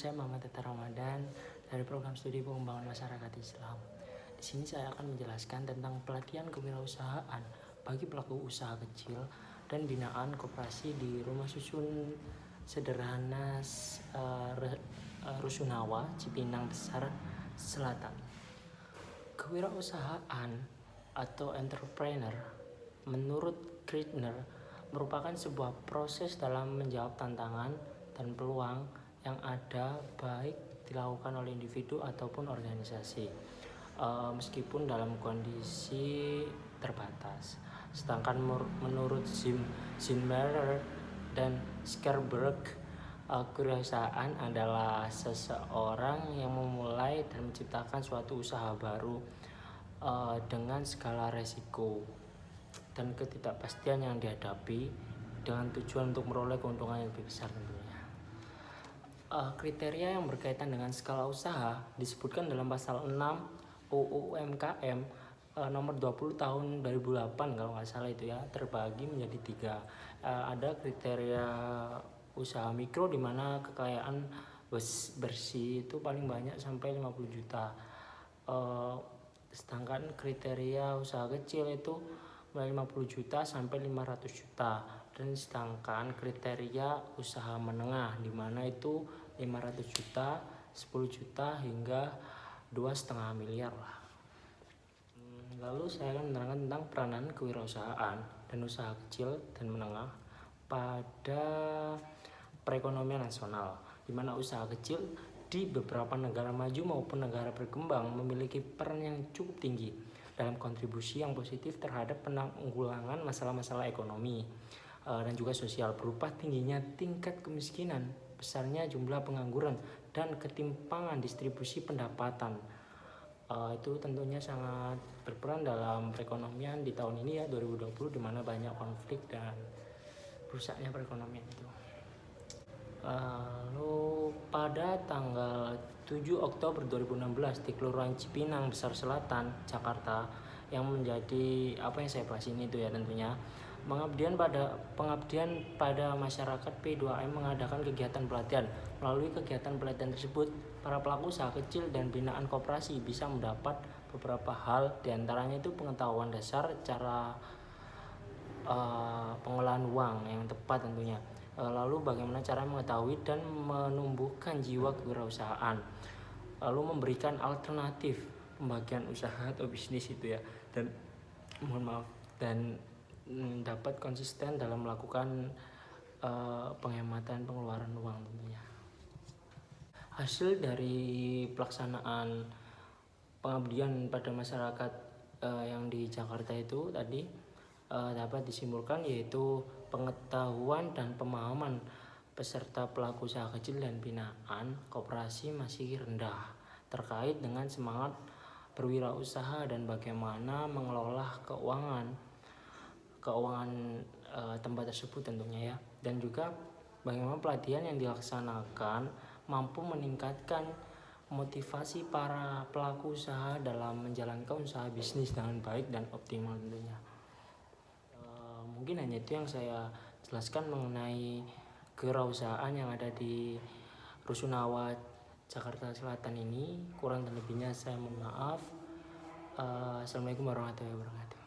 saya Muhammad Tata Ramadan dari program studi pengembangan masyarakat Islam. Di sini saya akan menjelaskan tentang pelatihan kewirausahaan bagi pelaku usaha kecil dan binaan koperasi di Rumah Susun Sederhana Rusunawa, Cipinang Besar Selatan. Kewirausahaan atau entrepreneur menurut Kreitner merupakan sebuah proses dalam menjawab tantangan dan peluang yang ada baik dilakukan oleh individu ataupun organisasi, meskipun dalam kondisi terbatas. Sedangkan menurut Zimmer dan Skerberg, kewirausahaan adalah seseorang yang memulai dan menciptakan suatu usaha baru dengan skala resiko dan ketidakpastian yang dihadapi dengan tujuan untuk meroleh keuntungan yang lebih besar tentunya. Kriteria yang berkaitan dengan skala usaha disebutkan dalam pasal 6 UU UMKM nomor 20 tahun 2008 kalau nggak salah itu ya, terbagi menjadi 3. Ada kriteria usaha mikro di mana kekayaan bersih itu paling banyak sampai 50 juta. Sedangkan kriteria usaha kecil itu mulai 50 juta sampai 500 juta. Dan sedangkan kriteria usaha menengah di mana itu 500 juta, 10 juta hingga 2,5 miliar lah. Lalu saya akan menerangkan tentang peranan kewirausahaan dan usaha kecil dan menengah pada perekonomian nasional, di mana usaha kecil di beberapa negara maju maupun negara berkembang memiliki peran yang cukup tinggi dalam kontribusi yang positif terhadap penanggulangan masalah-masalah ekonomi dan juga sosial, berupa tingginya tingkat kemiskinan, besarnya jumlah pengangguran, dan ketimpangan distribusi pendapatan. Itu tentunya sangat berperan dalam perekonomian di tahun ini ya, 2020, di mana banyak konflik dan rusaknya perekonomian itu. Lalu pada tanggal 7 Oktober 2016 di Kelurahan Cipinang Besar Selatan, Jakarta, yang menjadi apa yang saya bahas ini itu ya tentunya, pengabdian pada masyarakat P2M mengadakan kegiatan pelatihan. Melalui kegiatan pelatihan tersebut, para pelaku usaha kecil dan binaan koperasi bisa mendapat beberapa hal, diantaranya itu pengetahuan dasar cara pengolahan uang yang tepat tentunya. Lalu bagaimana cara mengetahui dan menumbuhkan jiwa kewirausahaan, lalu memberikan alternatif pembagian usaha atau bisnis itu ya, dan dapat konsisten dalam melakukan penghematan pengeluaran uang tentunya. Hasil dari pelaksanaan pengabdian pada masyarakat yang di Jakarta itu tadi dapat disimpulkan yaitu pengetahuan dan pemahaman peserta pelaku usaha kecil dan binaan koperasi masih rendah terkait dengan semangat berwirausaha dan bagaimana mengelola keuangan tempat tersebut tentunya ya, dan juga bagaimana pelatihan yang dilaksanakan mampu meningkatkan motivasi para pelaku usaha dalam menjalankan usaha bisnis dengan baik dan optimal tentunya. Mungkin hanya itu yang saya jelaskan mengenai kewirausahaan yang ada di Rusunawa, Jakarta Selatan ini. Kurang dan lebihnya saya mohon maaf. Assalamualaikum warahmatullahi wabarakatuh.